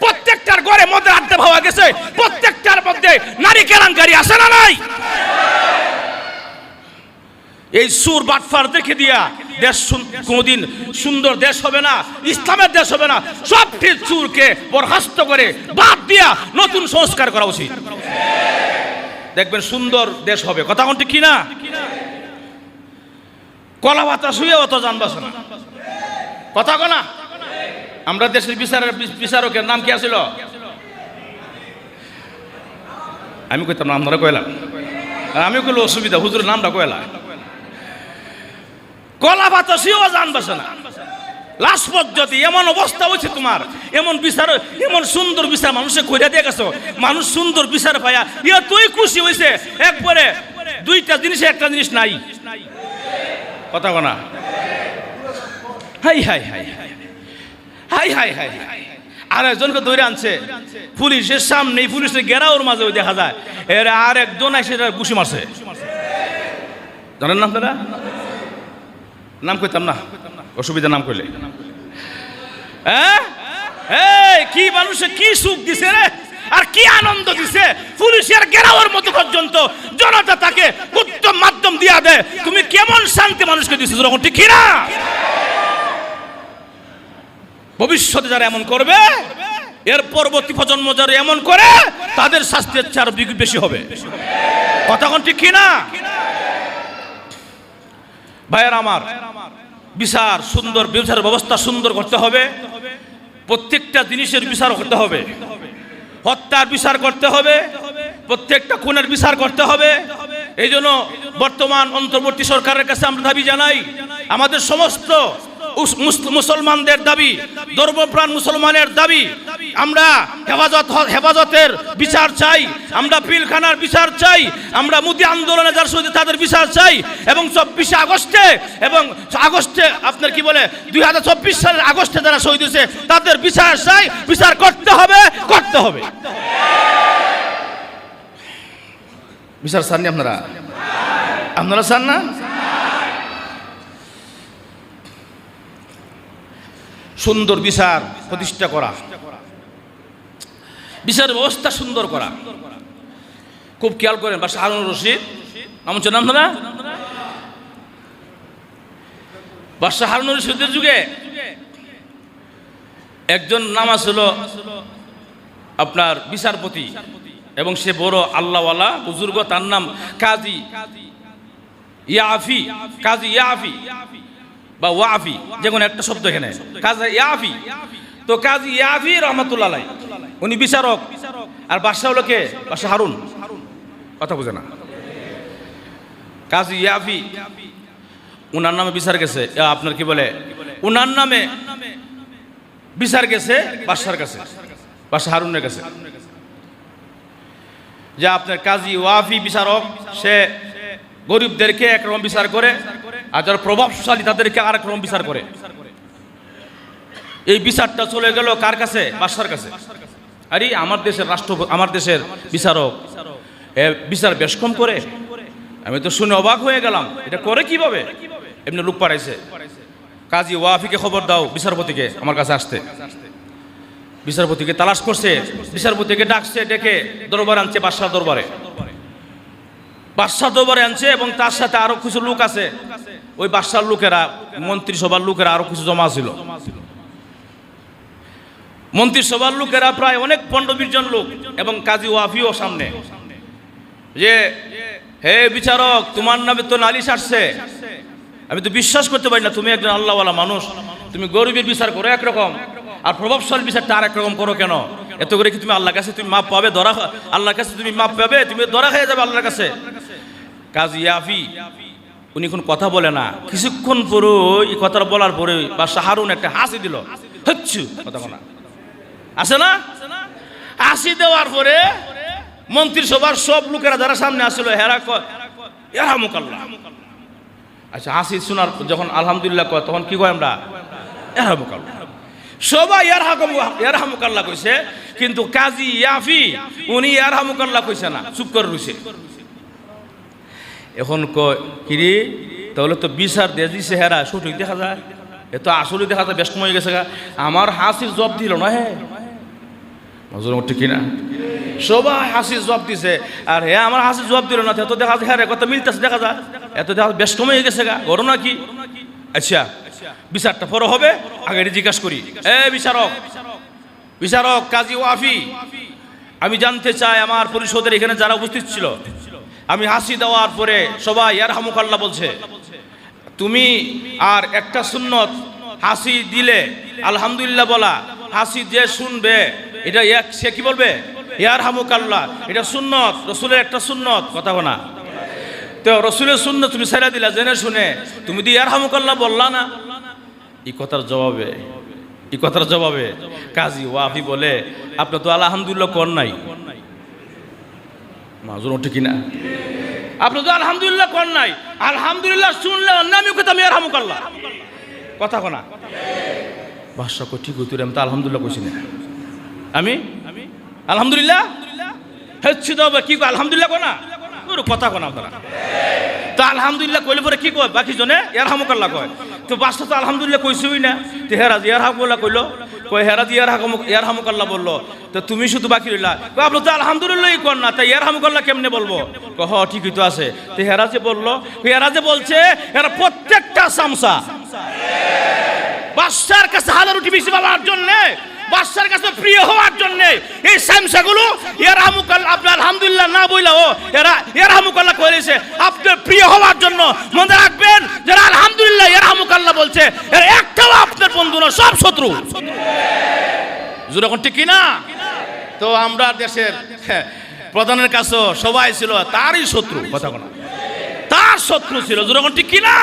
প্রত্যেকটার ঘরে মদের আড্ডা পাওয়া গেছে, প্রত্যেকটার মধ্যে নারী কেলেঙ্কারি আছে না নাই? এই সুর বাটফার দেখে দিয়া দেশ কোনদিন সুন্দর দেশ হবে না, ইসলামের দেশ হবে না। সবটি সুরকে বরখাস্ত করে বাদ দিয়া নতুন সংস্কার করা উচিত। দেখবেন সুন্দর দেশ হবে। কথা কোনটি কি না? কলা বাতাস হয়ে অত জানবাস না কথা কনা। আমরা দেশের বিচারকের নাম কি আছিল? আমি কইতাম না, আপনারা কইলাম। আমি কইলে অসুবিধা, হুজুরের নামটা কইলা। কলা বাতাসিও জানবাস না। লাস্ট পর্যন্ত এমন অবস্থা হয়েছে তোমার, এমন বিচার, এমন সুন্দর বিচার মানুষে কইরা দিয়ে গেছো, মানুষ সুন্দর বিচার পায়া তুই খুশি হয়েছে। একবারে দুইটা জিনিসে একটা জিনিস নাই। কথা কনা। হাই হাই হাই হাই হাই হাই হাই। আর একজনকে ধরে আনছে পুলিশের সামনে, পুলিশের গেরাওর মাঝে ওই দেখা যায় এর আর একজন এসে ঘুষি মারছে। জানেন না আপনারা? নাম কইতাম না, অসুবিধা নাম কইলে। হ্যাঁ, কি মানুষে কি সুখ দিছে রে, আর কি আনন্দ দিছে। পুলিশের গেরাওয়ার মতো পর্যন্ত জনতা তাকে উত্তম মাধ্যম দিয়া দেয়। তুমি কেমন শান্তি মানুষকে দিছো যখন, ঠিক না? ভবিষ্যতে যারা এমন করবে, এর পরবর্তী প্রজন্ম যারা এমন করে, তাদের শাস্তির চার বেশি হবে। কথা কোন ঠিক না? ভাইয়ের আমার, বিচার সুন্দর, বিচার ব্যবস্থা সুন্দর করতে হবে। প্রত্যেকটা জিনিসের বিচার করতে হবে। হত্যার বিচার করতে হবে, প্রত্যেকটা খুনের বিচার করতে হবে। এই জন্য বর্তমান অন্তর্বর্তী সরকারের কাছে আমরা দাবি জানাই, আমাদের সমস্ত মুসলমানদের দাবি, ধর্মপ্রাণ মুসলমানের দাবি, আমরা হেফাজতের বিচার চাই, আমরা পিলখানার বিচার চাই, আমরা মুদি আন্দোলনে যারা শহীদ তাদের বিচার চাই, এবং 24 আগস্টে এবং আগস্টে আপনার কি বলে 2024 সালের আগস্টে যারা শহীদ হয়েছে তাদের বিচার চাই। বিচার করতে হবে, করতে হবে। বিচার চাননি আপনারা? আপনারা চান না? সুন্দর বিচার প্রতিষ্ঠা করা, বিচার ব্যবস্থা সুন্দর করা, খুব খেয়াল করেন। বাদশাহ হারুন রশিদ নাম হচ্ছে নাম না? বাদশাহ হারুন রশিদের যুগে একজন নাম ছিল আপনার বিচারপতি, এবং সে বড় আল্লাহওয়ালা বুজুর্গ, তার নাম কাজী ইয়াফি। কাজী ইয়াফি বা ওয়াফি, যে কোনো একটা শব্দ এখানে, কাজী ইয়াফি। তো কাজী ইয়াফি রহমাতুল্লাহ আলাইহি উনি বিচারক, আর বাদশাহ হলো কে? বাদশাহ হারুন। কথা বুঝে না? কাজী ইয়াফি উনার নামে বিচার গেছে, আপনার কি বলে, উনার নামে বিচার গেছে বাদশার কাছে, বাদশাহ হারুনের কাছে, যে আপনার কাজী ওয়াফি বিচারক, সে গরিবদেরকে একরকম বিচার করে, আর যারা প্রভাবশালী তাদেরকে আরেক রকম বিচার করে। এই বিচারটা চলে গেল কার কাছে? বাদশার কাছে। আরে আমার দেশের আমার দেশের বিচারক বিচার বেশ কম করে। আমি তো শুনে অবাক হয়ে গেলাম, এটা করে কিভাবে? এমনি লোক পাঠাইছে, কাজী ওয়াফিকে খবর দাও বিচারপতিকে আমার কাছে আসতে। বিচারপতিকে তালাশ করছে, বিচারপতিকে ডাকছে, ডেকে দরবারে আনছে, বাদশার দরবারে। বাদশাহ দরবারে আনছে, এবং তার সাথে আরো কিছু লোক আছে। ওই বাদশার লোকেরা, মন্ত্রিসভার লোকেরা আরো কিছু জমা ছিল। মন্ত্রিসভার লোকেরা প্রায় অনেক 15-20 জন লোক, এবং কাজী ওয়াফিও সামনে, যে হে বিচারক, তোমার নামে তো নালিশ আসছে, আমি তো বিশ্বাস করতে পারি না, তুমি একজন আল্লাহওয়ালা মানুষ, তুমি গরিবের বিচার করো একরকম, আর প্রভাবশালী বিচারটা আর একরকম করো কেন? এত করে কি তুমি আল্লাহর কাছে তুমি মাপ পাবে? আল্লাহর কাছে তুমি মাপ পাবে, তুমি ধরা খেয়ে যাবে আল্লাহর কাছে। কাজী ইয়াফি উনি কোন কথা বলে না। কিছুক্ষণ পরে এই কথা বলার পরে বাদশাহ হারুন একটা হাসি দিল, হচ্ছু কথা বলা আছে না? হাসি দেওয়ার পরে মন্ত্রিসভার সব লোকেরা যারা সামনে আসছিল, হেরা ইয়ারহামুকাল্লাহ। আচ্ছা, হাসি শোনার যখন আলহামদুলিল্লাহ কয়, তখন কি কয় আমরা? ইয়ারহামুকাল্লাহ। সবাই ইয়ারহামুকাল্লাহ কইছে, কিন্তু কাজী ইয়াফি উনি ইয়ারহামুকাল্লাহ কইছে না, চুপ করে রইছে। এখন কয় কিরে, তাহলে তো বিচার দিয়ে দিছে হেরা, সঠিক দেখা যায়, এ তো আসলে দেখা যায় বেশ কমে গেছে। আমার হাসির জব দিল না, হ্যাঁ হুজুর ঠিক কিনা? সবাই হাসি জবাব দিছে, আর হ্যাঁ আমার হাসি জবাব দিল না, এত দেখা যায় হ্যাঁ কথা মিলতেছে, দেখা যায় এত দেখা বেশ কমে গেছে গা, ঘটনা কি? আচ্ছা বিচারটা পরে হবে, আগে জিজ্ঞাসা করি। বিচারক, বিচারক কাজী ওয়াফি, আমি জানতে চাই আমার পরিষদের এখানে যারা উপস্থিত ছিল, আমি হাসি দেওয়ার পরে সবাই ইয়ারহামুকাল্লাহ বলছে, তুমি আর একটা সুন্নত হাসি দিলে আলহামদুলিল্লাহ বলা, হাসি যে শুনবে এটা সে কি বলবে? ইয়ারহামুকাল্লাহ। এটা সুন্নত, রসুলের একটা সুন্নত, কথা বলা। তো রসুলের সুন্নত তুমি ছেড়ে দিলা জেনে শুনে, তুমি তো ইয়ারহামুকাল্লাহ বললা না। এই কথার জবাবে কাজী ওয়াফি বলে, আপনি তো আলহামদুলিল্লাহ কর নাই। মাজুর ওঠে কিনা? আপনি তো আলহামদুলিল্লাহ কর নাই, আলহামদুলিল্লাহ শুনলে অন্যান্য কথা আমি ইয়ারহামুকাল্লাহ, কথা কোনা বাদশা কই ঠিক হইতো, আমি তো আলহামদুলিল্লাহ কইছি না, আমি আলহামদুলিল্লাহ হচ্ছে তো কি কয় আলহামদুলিল্লাহ কোনা, কথা কোনা আপনারা তো আলহামদুলিল্লাহ কইলে পরে কি কয় বাকি জনে ইয়ারহামুকাল্লাহ কয়। তো বাদশা তো আলহামদুলিল্লাহ কইছই না, তো হেরাজ ইয়ারহামুকাল্লাহ কইলো, কয় হেরাজ ইয়ারহামুকাল্লাহ বললো, তো তুমি শুধু বাকি রইলা, কয় আপনি তো আলহামদুলিল্লাহই কর না, তাই ইয়ারহামুকাল্লাহ কেমনে বলবো? কয় হ ঠিকই তো আছে। তো হেরাজে বললো, হেরাজে বলছে এরা প্রত্যেকটা সামসা বাদশার কাছে হাজার রুটি বেশি পাওয়ার জন্য, বাদশার কাছে প্রিয় হওয়ার জন্য এই সামসাগুলো ইয়ারহামুকাল্লাহ আপনি আলহামদুলিল্লাহ না বইলা ও এরা ইয়ারহামুকাল্লাহ কইছে আপনার প্রিয় হওয়ার জন্য। মনে রাখবেন যারা আলহামদুলিল্লাহ ইয়ারহামুকাল্লাহ বলছে এরা একটাও আপনার বন্ধু না, সব শত্রু। যখন ঠিক কিনা? তো আমরা দেশের প্রধানের কাছে সবাই ছিল তারই শত্রু, কথা বলা তার শত্রু ছিল, যখন ঠিক কিনা?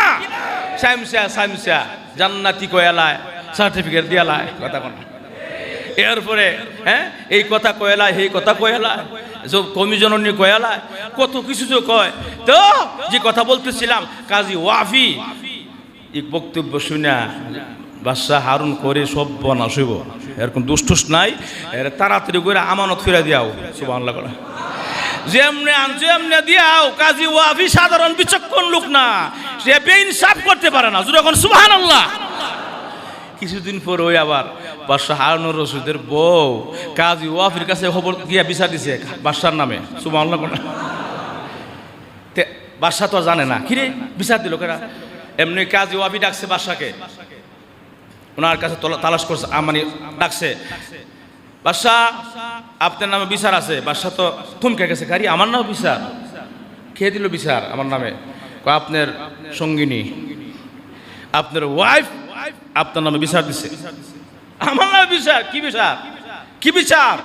সামসা জান্নাতি কয়ালায় সার্টিফিকেট দিয়ালায়, কথা বলা। এরপরে হ্যাঁ এই কথা কয়লায়, এই কথা কয়লায়, কমিশনের কয়লায়, কত কিছু যে কয়। তো যে কথা বলতেছিলাম, কাজী ওয়াফি এই বক্তব্য শুনে বাদশা হারুন করে সব বনাস হইব, এরকম দুষ্টুস নাই, এর তাড়াতাড়ি করে আমানত ফিরে দিয়াও, সুবহানাল্লাহ করে যেমনে আনছো এমনি দিয়াও। কাজী ওয়াফি সাধারণ বিচক্ষণ লোক না, সে বেইনসাফ করতে পারে না, যখন সুবহানাল্লাহ। কিছুদিন পর ওই আবার বাদশা হারুনুর রশিদের বউ কাজী ওয়াফির কাছে খবর গিয়া বিচার দিছে বাদশার নামে, সুবহানাল্লাহ। বাদশা তো জানে না, কিরে বিচার দিল কেরা? এমনি কাজী ওয়াফি ডাকছে বাদশাকে, ওনার কাছে তালাশ করছে, মানে ডাকছে, বাদশা আপনার নামে বিচার আছে। বাদশা তো থমকে গেছে, গাড়ি আমার নামে বিচার? খেয়ে দিল বিচার আমার নামে? আপনার সঙ্গিনী, আপনার ওয়াইফ আপনার নামে বিচার দিছে। আমার নামে বিচার? কি বিচার? কি বিচার?